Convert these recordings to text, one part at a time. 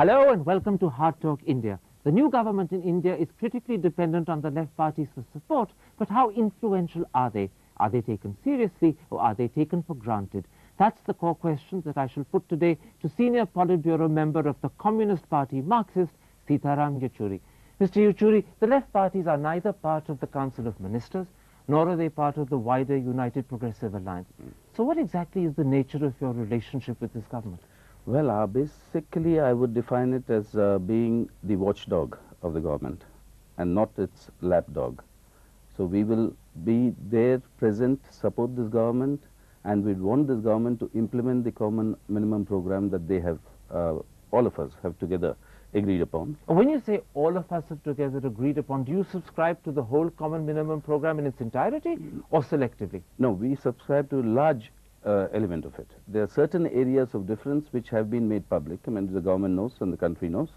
Hello and welcome to Hardtalk India. The new government in India is critically dependent on the left parties for support, but how influential are they? Are they taken seriously or are they taken for granted? That's the core question that I shall put today to senior Politburo member of the Communist Party Marxist, Sitaram Yechuri. Mr. Yechuri, the left parties are neither part of the Council of Ministers, nor are they part of the wider United Progressive Alliance. So what exactly is the nature of your relationship with this government? Well, basically I would define it as being the watchdog of the government and not its lapdog. So we will be there, present, support this government, and we want this government to implement the common minimum program that they have, all of us have together agreed upon. When you say all of us have together agreed upon, do you subscribe to the whole common minimum program in its entirety or selectively? No, we subscribe to a large element of it. There are certain areas of difference which have been made public. I mean, the government knows and the country knows.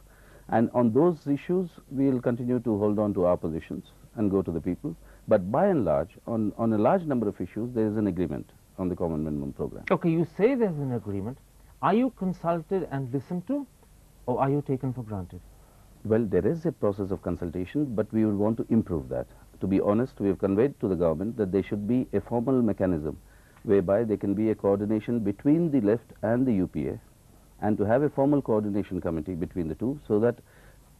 And on those issues, we will continue to hold on to our positions and go to the people. But by and large, on a large number of issues, there is an agreement on the common minimum program. Okay, you say there's an agreement. Are you consulted and listened to, or are you taken for granted? Well, there is a process of consultation, but we would want to improve that. To be honest, we have conveyed to the government that there should be a formal mechanism whereby there can be a coordination between the left and the UPA, and to have a formal coordination committee between the two, so that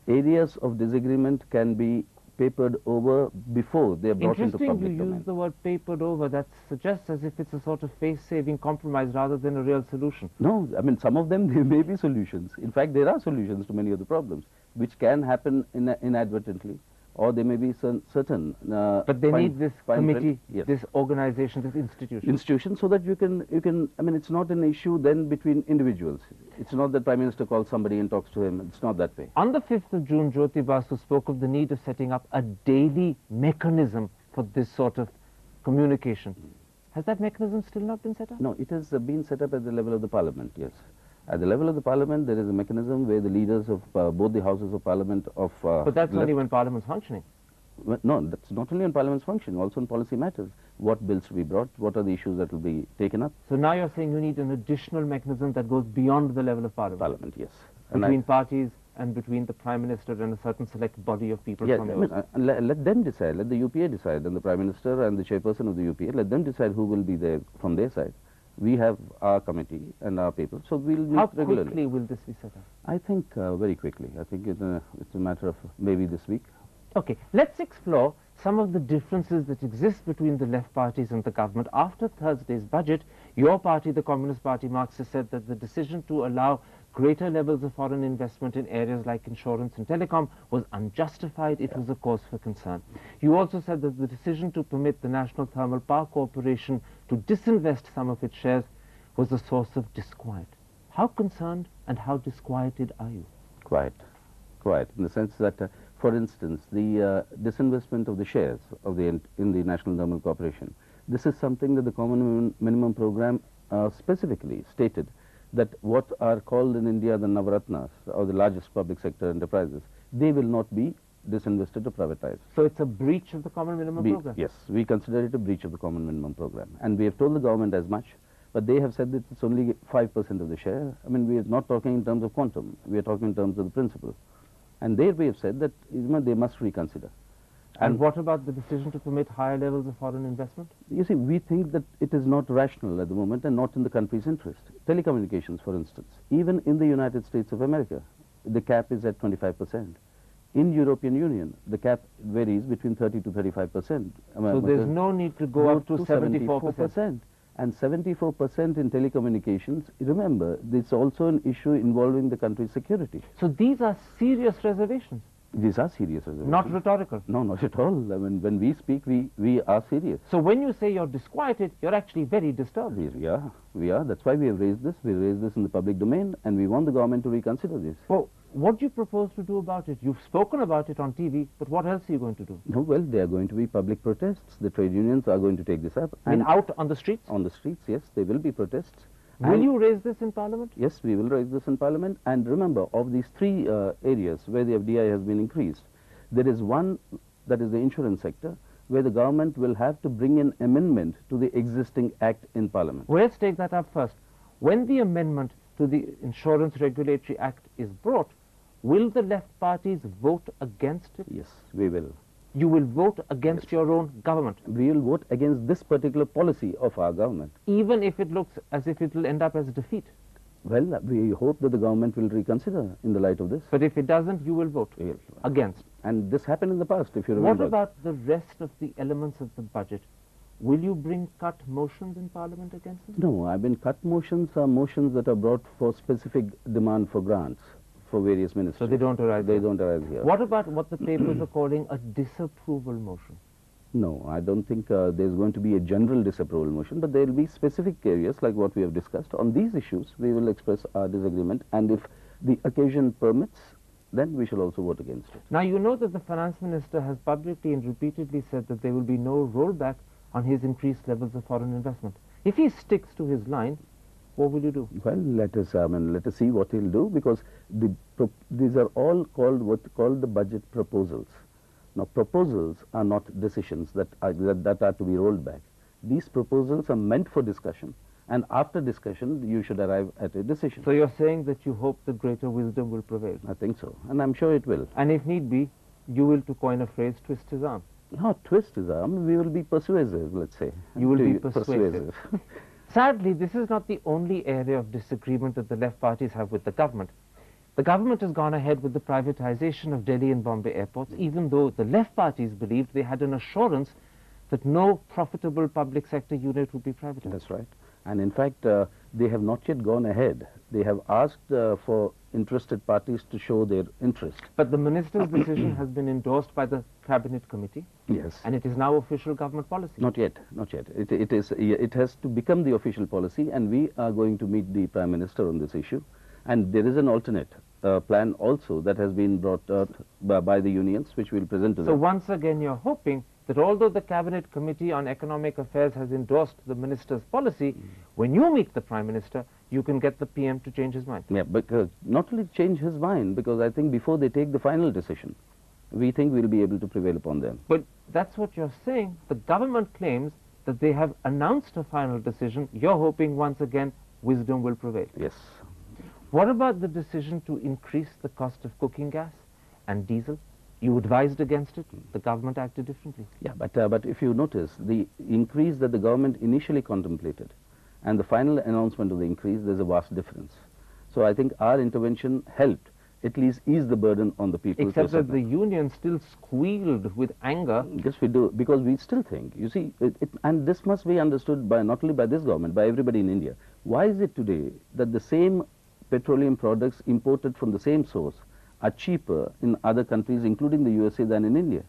areas of disagreement can be papered over before they are brought into public domain. Interesting you use the word papered over. That suggests as if it's a sort of face-saving compromise rather than a real solution. No, I mean, some of them, there may be solutions. In fact, there are solutions to many of the problems, which can happen inadvertently, or there may be certain but they need this committee, yes, this organization, this institution. So that you can, I mean, it's not an issue then between individuals. It's not that Prime Minister calls somebody and talks to him. It's not that way. On the 5th of June, Jyoti Basu spoke of the need of setting up a daily mechanism for this sort of communication. Has that mechanism still not been set up? No, it has been set up at the level of the Parliament, yes. At the level of the Parliament, there is a mechanism where the leaders of both the houses of Parliament of but that's left, only when Parliament's functioning. Well, no, that's not only on Parliament's functioning, also on policy matters. What bills to be brought, what are the issues that will be taken up. So now you're saying you need an additional mechanism that goes beyond the level of Parliament? Parliament, yes. Between parties and between the Prime Minister and a certain select body of people from yours? Let them decide, let the UPA decide, and the Prime Minister and the chairperson of the UPA, let them decide who will be there from their side. We have our committee and our people, so we'll meet regularly. How quickly will this be set up? I think very quickly. I think it's a matter of maybe this week. Okay, let's explore some of the differences that exist between the left parties and the government. After Thursday's budget, your party, the Communist Party Marxist, said that the decision to allow greater levels of foreign investment in areas like insurance and telecom was unjustified. It was a cause for concern. You also said that the decision to permit the National Thermal Power Corporation to disinvest some of its shares was a source of disquiet. How concerned and how disquieted are you? Quiet, in the sense that, for instance, the disinvestment of the shares of in the National Thermal Corporation, this is something that the Common Minimum Program specifically stated, that what are called in India the Navaratnas, or the largest public sector enterprises, they will not be disinvested or privatized. So it's a breach of the Common Minimum Program? Yes, we consider it a breach of the Common Minimum Program. And we have told the government as much, but they have said that it's only 5% of the share. I mean, we are not talking in terms of quantum, we are talking in terms of the principle. And there we have said that they must reconsider. And what about the decision to permit higher levels of foreign investment? You see, we think that it is not rational at the moment and not in the country's interest. Telecommunications, for instance, even in the United States of America, the cap is at 25%. In European Union, the cap varies between 30 to 35%. So there's no need to go up to 74%. And 74% in telecommunications, remember, it's also an issue involving the country's security. So these are serious reservations? These are serious reservations. Not rhetorical? No, not at all. I mean, when we speak, we are serious. So when you say you're disquieted, you're actually very disturbed? We are. That's why we have raised this. We raised this in the public domain, and we want the government to reconsider this. Well, what do you propose to do about it? You've spoken about it on TV, but what else are you going to do? No, well, there are going to be public protests. The trade unions are going to take this up. And out on the streets? On the streets, yes. There will be protests. Will you raise this in Parliament? Yes, we will raise this in Parliament. And remember, of these three areas where the FDI has been increased, there is one, that is the insurance sector, where the government will have to bring an amendment to the existing act in Parliament. Well, let's take that up first. When the amendment to the Insurance Regulatory Act is brought, will the left parties vote against it? Yes, we will. You will vote against your own government? We will vote against this particular policy of our government. Even if it looks as if it will end up as defeat? Well, we hope that the government will reconsider in the light of this. But if it doesn't, you will vote against? And this happened in the past, if you remember. What about the rest of the elements of the budget? Will you bring cut motions in Parliament against them? No, cut motions are motions that are brought for specific demand for grants for various ministries. So they don't arise They here? don't arise here. What about what the papers are calling a disapproval motion? No, I don't think there's going to be a general disapproval motion, but there will be specific areas like what we have discussed. On these issues, we will express our disagreement, and if the occasion permits, then we shall also vote against it. Now, you know that the Finance Minister has publicly and repeatedly said that there will be no rollback on his increased levels of foreign investment. If he sticks to his line, what will you do? Well, let us see what he'll do, because these are all called the budget proposals. Now, proposals are not decisions that are to be rolled back. These proposals are meant for discussion, and after discussion, you should arrive at a decision. So you're saying that you hope that greater wisdom will prevail? I think so, and I'm sure it will. And if need be, you will, to coin a phrase, twist his arm? Not twist his arm, we will be persuasive, let's say. You will be persuasive. Sadly, this is not the only area of disagreement that the left parties have with the government. The government has gone ahead with the privatization of Delhi and Bombay airports, even though the left parties believed they had an assurance that no profitable public sector unit would be privatized. That's right. And in fact, they have not yet gone ahead. They have asked for interested parties to show their interest. But the minister's decision has been endorsed by the cabinet committee. Yes. And it is now official government policy. Not yet, not yet. It has to become the official policy, and we are going to meet the Prime Minister on this issue. And there is an alternate plan also that has been brought out by the unions, which we will present to them. So once again, you're hoping that although the Cabinet Committee on Economic Affairs has endorsed the minister's policy, when you meet the Prime Minister, you can get the PM to change his mind. Yeah, but not only change his mind, because I think before they take the final decision, we think we'll be able to prevail upon them. But that's what you're saying. The government claims that they have announced a final decision. You're hoping once again wisdom will prevail. Yes. What about the decision to increase the cost of cooking gas and diesel? You advised against it. The government acted differently. Yeah, but if you notice, the increase that the government initially contemplated and the final announcement of the increase, there's a vast difference. So I think our intervention helped at least ease the burden on the people. Except that the union still squealed with anger. Yes, we do, because we still think, you see, and this must be understood by not only by this government, by everybody in India. Why is it today that the same petroleum products imported from the same source are cheaper in other countries, including the USA, than in India?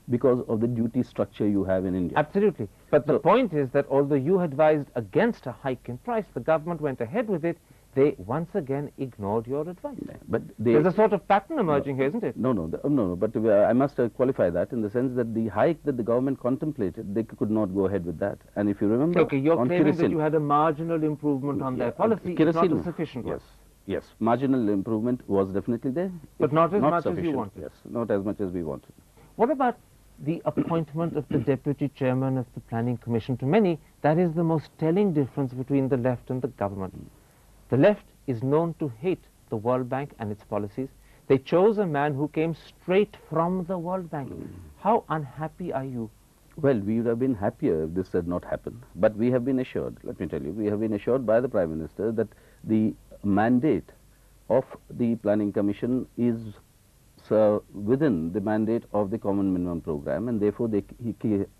Because of the duty structure you have in India. Absolutely. But the point is that although you advised against a hike in price, the government went ahead with it. They once again ignored your advice. But there's a sort of pattern emerging here, isn't it? No, but I must qualify that in the sense that the hike that the government contemplated, they could not go ahead with that. And if you remember, okay, you're claiming kerosene, that you had a marginal improvement on their policy, it's not a sufficient one. Yes, marginal improvement was definitely there. But not as much as you sufficient. wanted. Yes, not as much as we wanted. What about the appointment of the deputy chairman of the Planning Commission? To many, that is the most telling difference between the left and the government. The left is known to hate the World Bank and its policies. They chose a man who came straight from the World Bank. How unhappy are you? Well, we would have been happier if this had not happened. But we have been assured, let me tell you, we have been assured by the Prime Minister that the mandate of the Planning Commission is within the mandate of the Common Minimum Program, and therefore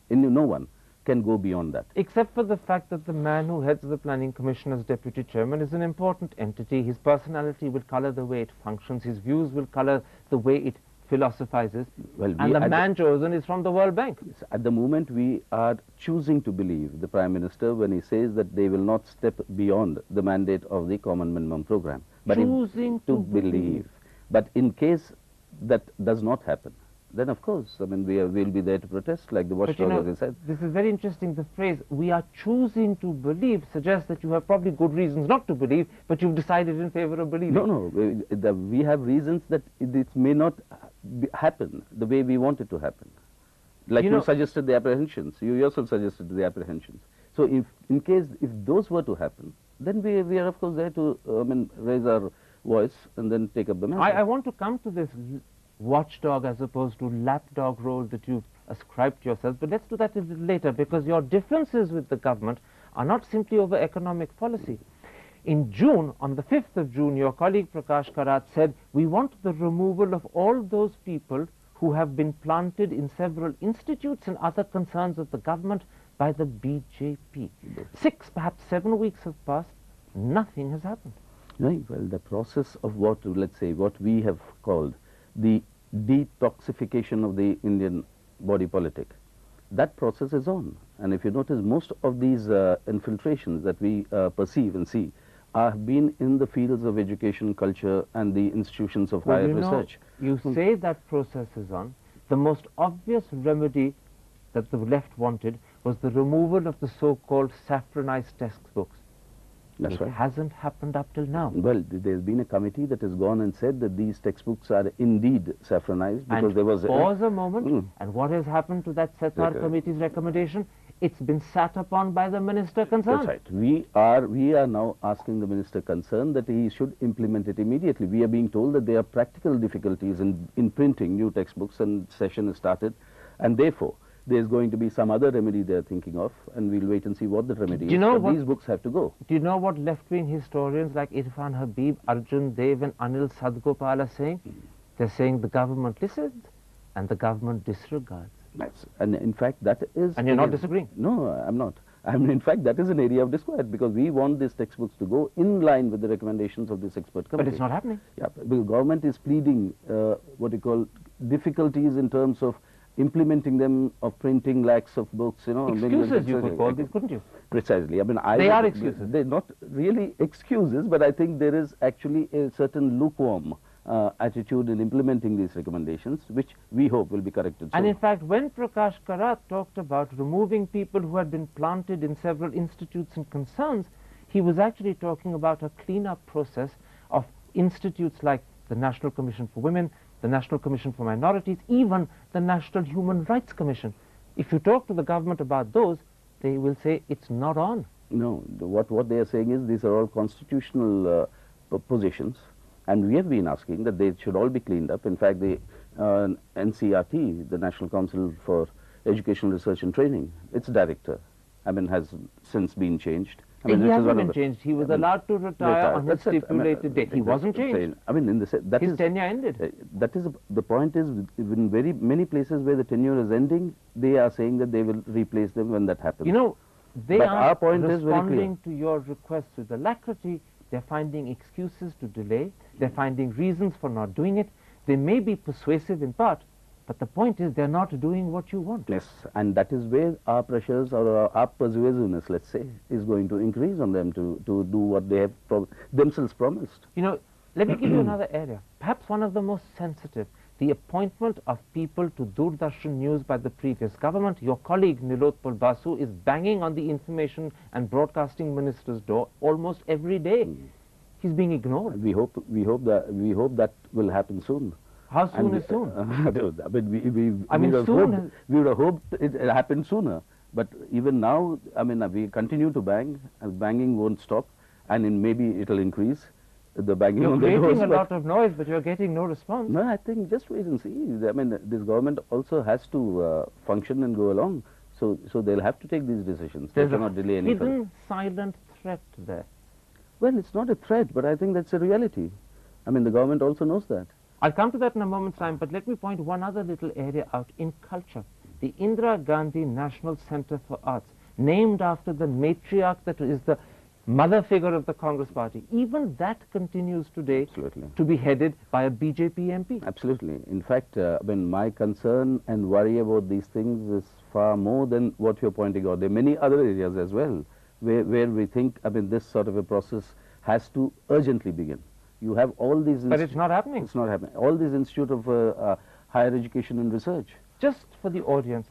no one can go beyond that. Except for the fact that the man who heads the Planning Commission as deputy chairman is an important entity. His personality will color the way it functions. His views will color the way it philosophizes. Well, and the man chosen is from the World Bank. Yes, at the moment, we are choosing to believe the Prime Minister when he says that they will not step beyond the mandate of the Common Minimum Program. But choosing to believe. But in case that does not happen, then of course, I mean, we'll be there to protest, like the watchdog, as I said. This is very interesting. The phrase, we are choosing to believe, suggests that you have probably good reasons not to believe, but you've decided in favor of believing. No, we have reasons that it may not happen the way we want it to happen. Like you suggested the apprehensions. You yourself suggested the apprehensions. So if those were to happen, then we are of course there to raise our voice and then take up the matter. I want to come to this watchdog as opposed to lapdog role that you've ascribed to yourself, but let's do that a little later, because your differences with the government are not simply over economic policy. In June, on the 5th of June, your colleague Prakash Karat said, we want the removal of all those people who have been planted in several institutes and other concerns of the government by the BJP. 6, perhaps 7 weeks have passed, nothing has happened. Right, well, the process of what, let's say, what we have called the detoxification of the Indian body politic, that process is on. And if you notice, most of these infiltrations that we perceive and see have been in the fields of education, culture, and the institutions of higher research. You say that process is on. The most obvious remedy that the left wanted was the removal of the so-called saffronized textbooks. That's It right. hasn't happened up till now. Well, there's been a committee that has gone and said that these textbooks are indeed saffronized because And there was pause a moment, and what has happened to that Sitar committee's recommendation? It's been sat upon by the minister concerned. That's right. We are now asking the minister concerned that he should implement it immediately. We are being told that there are practical difficulties in printing new textbooks, and session has started, and therefore there's going to be some other remedy they're thinking of, and we'll wait and see what the remedy is. But these books have to go. Do you know what left-wing historians like Irfan Habib, Arjun Dev and Anil Sadgopal are saying? They're saying the government listened and the government disregards. And in fact, that is... And you're not disagreeing? No, I'm not. In fact, that is an area of disquiet, because we want these textbooks to go in line with the recommendations of this expert committee. But it's not happening. Yeah, because government is pleading what you call difficulties in terms of implementing them, of printing lakhs of books, you know. Excuses you could call these, couldn't you? Precisely. They are excuses. They're not really excuses, but I think there is actually a certain lukewarm attitude in implementing these recommendations, which we hope will be corrected soon. And in fact, when Prakash Karat talked about removing people who had been planted in several institutes and concerns, he was actually talking about a clean-up process of institutes like the National Commission for Women, the National Commission for Minorities, even the National Human Rights Commission. If you talk to the government about those, they will say it's not on. No, what they are saying is these are all constitutional positions, and we have been asking that they should all be cleaned up. In fact, the NCRT, the National Council for Educational Research and Training, its director, has since been changed. He hasn't been changed. He was allowed to retire on his stipulated date. He wasn't changed. His tenure ended. That is the point. Is in very many places where the tenure is ending, they are saying that they will replace them when that happens. You know, they but are our point is very responding to your requests with alacrity. They're finding excuses to delay. They're finding reasons for not doing it. They may be persuasive in part, but the point is they're not doing what you want. Yes, and that is where our pressures or our persuasiveness, let's say, is going to increase on them to do what they have themselves promised. You know, let me give you another area, perhaps one of the most sensitive, the appointment of people to Doordarshan News by the previous government. Your colleague Nilotpal Basu is banging on the Information and Broadcasting Minister's door almost every day. He's being ignored. We hope that will happen soon. How soon is soon? We would have hoped it happened sooner. But even now, we continue to bang, and banging won't stop, and maybe it'll increase. The banging you're on the doors. You're creating a lot of noise, but you're getting no response. No, I think just wait and see. This government also has to function and go along. So they'll have to take these decisions. They cannot delay any further. Hidden, silent threat there. Well, it's not a threat, but I think that's a reality. The government also knows that. I'll come to that in a moment's time, but let me point one other little area out in culture. The Indira Gandhi National Center for Arts, named after the matriarch that is the mother figure of the Congress party. Even that continues today to be headed by a BJP MP. Absolutely. In fact, my concern and worry about these things is far more than what you're pointing out. There are many other areas as well where we think, this sort of a process has to urgently begin. You have all these... But it's not happening. It's not happening. All these institute of higher education and research. Just for the audience,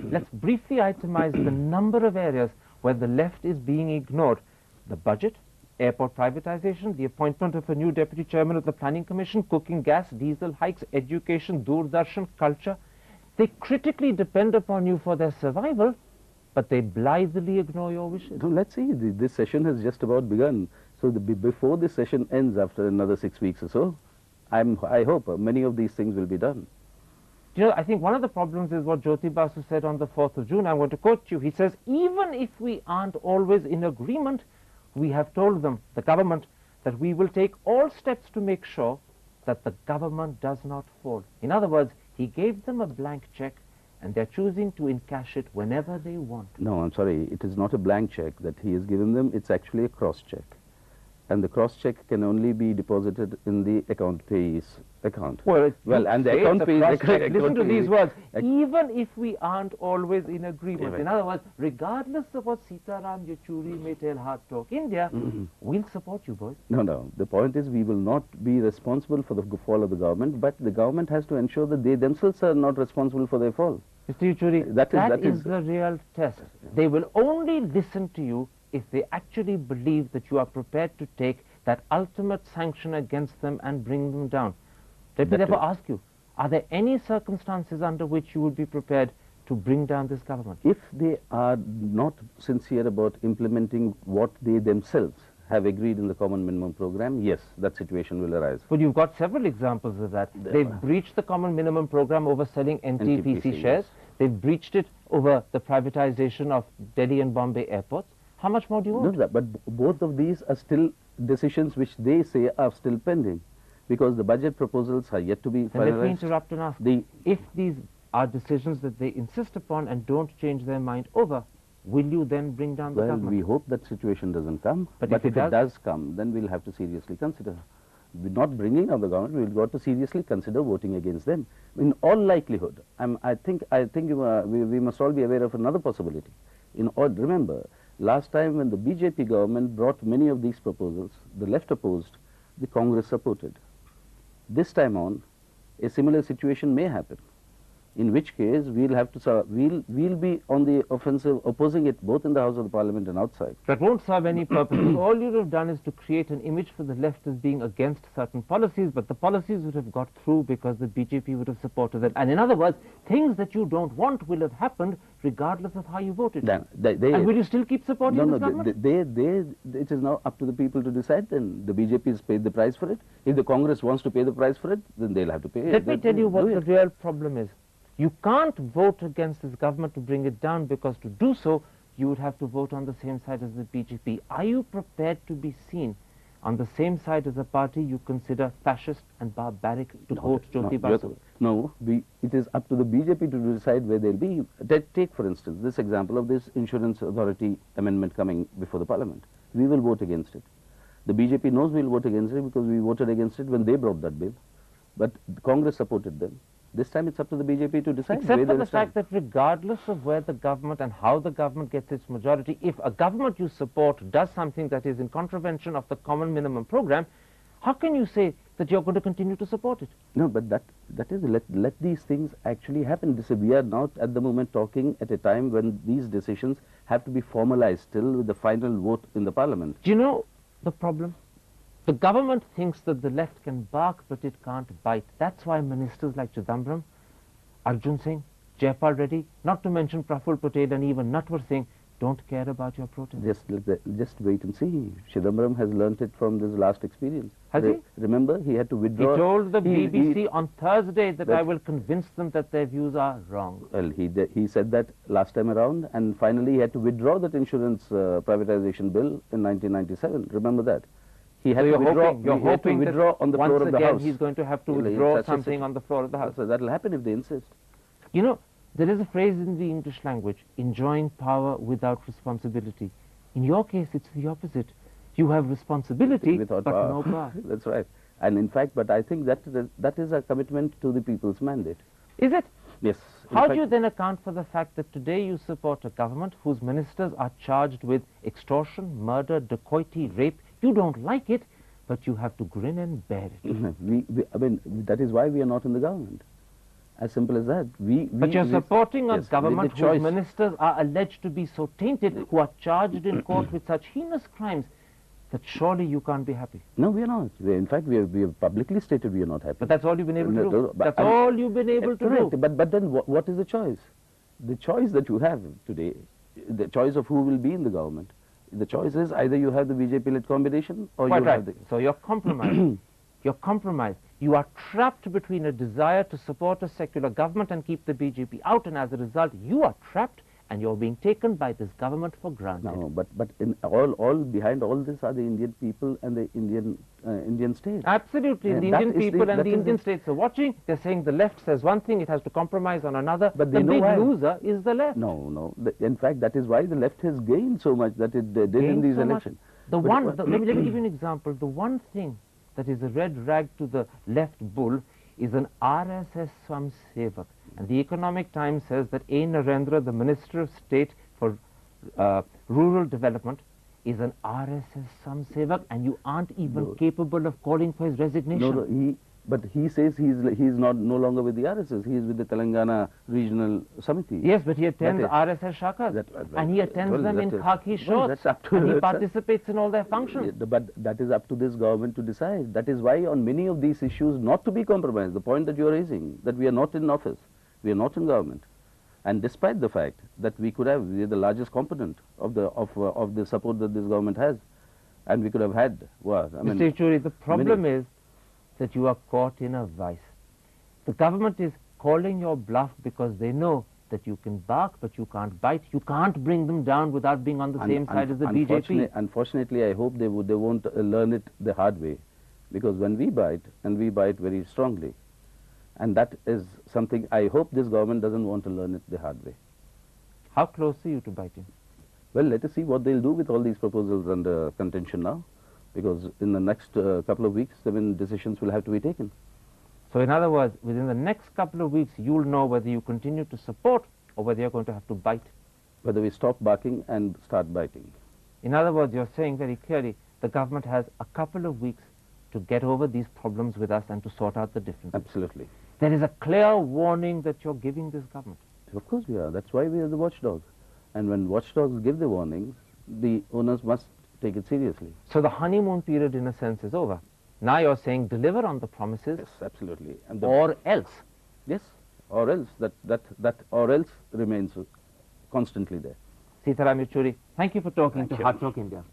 let's briefly itemize the number of areas where the left is being ignored. The budget, airport privatization, the appointment of a new deputy chairman of the Planning Commission, cooking gas, diesel hikes, education, Doordarshan, culture. They critically depend upon you for their survival, but they blithely ignore your wishes. So let's see, this session has just about begun. So before this session ends after another 6 weeks or so, I hope many of these things will be done. You know, I think one of the problems is what Jyoti Basu said on the 4th of June. I'm going to quote you. He says, even if we aren't always in agreement, we have told them, the government, that we will take all steps to make sure that the government does not fall. In other words, he gave them a blank check and they're choosing to encash it whenever they want. No, I'm sorry, it is not a blank check that he has given them, it's actually a cross check. And the cross check can only be deposited in the account payee's account. Well, and the account payee's account. Listen to these words. Even if we aren't always in agreement. Yeah, in other words, regardless of what Sitaram Yechuri may tell Hardtalk India, we'll support you, boys. No. The point is we will not be responsible for the fall of the government, but the government has to ensure that they themselves are not responsible for their fall. Mr. Yechuri, that is the real test. They will only listen to you if they actually believe that you are prepared to take that ultimate sanction against them and bring them down. Let me therefore ask you, are there any circumstances under which you would be prepared to bring down this government? If they are not sincere about implementing what they themselves have agreed in the common minimum program, yes, that situation will arise. But you've got several examples of that. They've breached the common minimum program over selling NTPC shares. Yes. They've breached it over the privatization of Delhi and Bombay airports. How much more do you want? No, but both of these are still decisions which they say are still pending, because the budget proposals are yet to be finalized. Let me interrupt and ask. If these are decisions that they insist upon and don't change their mind over, will you then bring down the government? Well, we hope that situation doesn't come, but if it does come, then we'll have to seriously consider. We're not bringing down the government, we've got to seriously consider voting against them. In all likelihood, I think we must all be aware of another possibility. Remember, last time when the BJP government brought many of these proposals, the left opposed, the Congress supported. This time on, a similar situation may happen, in which case we'll have to we'll be on the offensive, opposing it both in the House of the Parliament and outside. That won't serve any purpose. All you have done is to create an image for the left as being against certain policies, but the policies would have got through because the BJP would have supported them. And in other words, things that you don't want will have happened regardless of how you voted. And will you still keep supporting this government? It is now up to the people to decide. Then the BJP has paid the price for it. If the Congress wants to pay the price for it, then they'll have to pay it. Let me tell you what the real problem is. You can't vote against this government to bring it down, because to do so, you would have to vote on the same side as the BJP. Are you prepared to be seen on the same side as a party you consider fascist and barbaric, to quote Jyoti Basu? No, it is up to the BJP to decide where they'll be. Take, for instance, this example of this Insurance Authority amendment coming before the Parliament. We will vote against it. The BJP knows we'll vote against it because we voted against it when they brought that bill. But Congress supported them. This time it's up to the BJP to decide. Except for the fact that regardless of where the government and how the government gets its majority, if a government you support does something that is in contravention of the common minimum program, how can you say that you're going to continue to support it? No, but that is, let these things actually happen. We are not at the moment talking at a time when these decisions have to be formalized still with the final vote in the Parliament. Do you know the problem? The government thinks that the left can bark, but it can't bite. That's why ministers like Chidambaram, Arjun Singh, Jayapal Reddy, not to mention Praful Patel and even Natwar Singh, don't care about your protest. Just wait and see. Chidambaram has learnt it from this last experience. Has he? Remember, he had to withdraw. He told the BBC on Thursday that I will convince them that their views are wrong. Well, he said that last time around, and finally he had to withdraw that insurance privatization bill in 1997. Remember that? He had to withdraw on the floor of the House. Once again, he's going to have to withdraw something on the floor of the House. So that will happen if they insist. You know, there is a phrase in the English language, enjoying power without responsibility. In your case, it's the opposite. You have responsibility, but no power. That's right. And in fact, but I think that is a commitment to the people's mandate. Is it? Yes. How do you then account for the fact that today you support a government whose ministers are charged with extortion, murder, dacoity, rape? You don't like it, but you have to grin and bear it. I mean, that is why we are not in the government. As simple as that. But you're supporting a government whose ministers are alleged to be so tainted, who are charged in court with such heinous crimes, that surely you can't be happy. No, we are not. In fact, we have publicly stated we are not happy. But that's all you've been able to do. That's all you've been able to do. But then what is the choice? The choice that you have today the choice of who will be in the government. The choice is either you have the BJP-led combination or Quite you right. have the... So you're compromised. You're compromised. You are trapped between a desire to support a secular government and keep the BJP out, and as a result, you are trapped and you're being taken by this government for granted. No, but in all behind all this are the Indian people and the Indian state. Absolutely. And The that Indian is people and that the is Indian states are watching. They're saying the left says one thing, it has to compromise on another. But the they know big why. loser is the left. No. In fact, that is why the left has gained so much that it did in Gained these so much. elections. Let me give you an example. The one thing that is a red rag to the left bull is an RSS Swamsevak. And the Economic Times says that A. Narendra, the Minister of State for Rural Development, is an RSS Swamsevak, and you aren't even capable of calling for his resignation. But he says he's no longer with the RSS. He is with the Telangana Regional Samiti. Yes, but he attends RSS Shakas, and he attends them in khaki shorts, and he participates in all their functions. But that is up to this government to decide. That is why on many of these issues not to be compromised. The point that you are raising, that we are not in office, we are not in government, and despite the fact that we are the largest component of the support that this government has, and we could have had. Well, I mean, Mr. Yechuri, the problem is that you are caught in a vice. The government is calling your bluff because they know that you can bark but you can't bite. You can't bring them down without being on the same side as the BJP. Unfortunately, I hope they won't learn it the hard way, because when we bite, and we bite very strongly, and that is something I hope this government doesn't want to learn it the hard way. How close are you to biting? Well, let us see what they'll do with all these proposals under contention now, because in the next couple of weeks, decisions will have to be taken. So in other words, within the next couple of weeks, you'll know whether you continue to support or whether you're going to have to bite. Whether we stop barking and start biting. In other words, you're saying very clearly, the government has a couple of weeks to get over these problems with us and to sort out the differences. Absolutely. There is a clear warning that you're giving this government. Of course we are. That's why we are the watchdog. And when watchdogs give the warnings, the owners must take it seriously. So the honeymoon period, in a sense, is over. Now you're saying deliver on the promises. Yes, absolutely. And or else. Yes, or else. That or else remains constantly there. Sitaram Yechuri, thank you for talking to Hardtalk India.